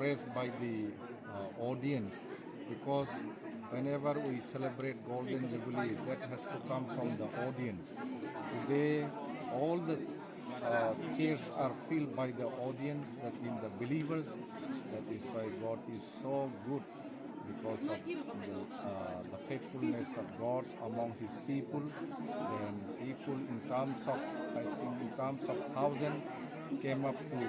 impressed by the audience, because whenever we celebrate Golden Jubilee, that has to come from the audience. Today, all the chairs are filled by the audience, that means the believers. That is why God is so good, because of the faithfulness of God among His people. Then people in terms of, I think in terms of thousand, came up to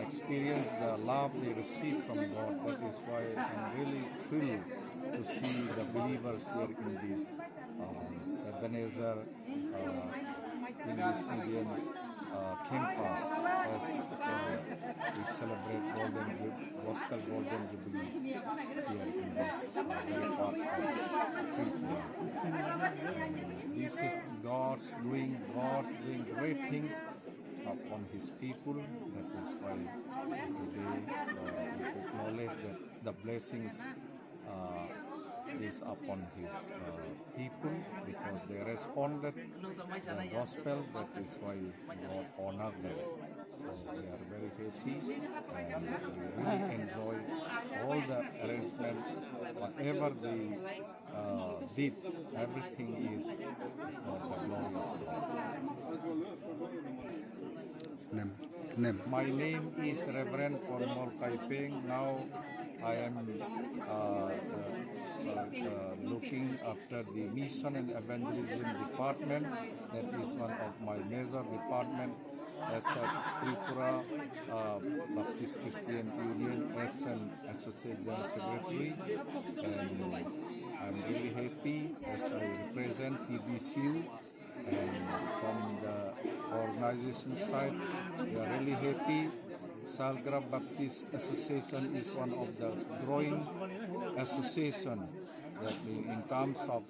experience the love they received from God. That is why I'm really thrilled to see the believers here in this Ebenezer English medium campus as we celebrate Gospel Golden Jubilee here in this very part of Tripura. This is God's doing great things upon His people. That is why today we acknowledge that the blessings is upon His people, because they responded the gospel. That is why God honored them. So we are very happy, and we really enjoy all the arrangements. Whatever they did, everything is for the glory of God. Name. My name is Reverend Kaipeng. Now I am looking after the Mission and Evangelism Department. That is one of my major departments as a Tripura Baptist Christian Union as an Association Secretary. And I'm really happy as I represent TBCU. And from the organization side, we are really happy. Salgra Baptist Association is one of the growing association, that in terms of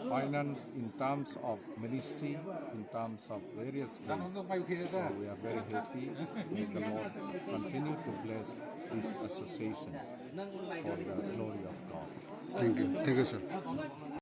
finance, in terms of ministry, in terms of various ways. So we are very happy. May the Lord continue to bless these associations for the glory of God. Thank you, sir.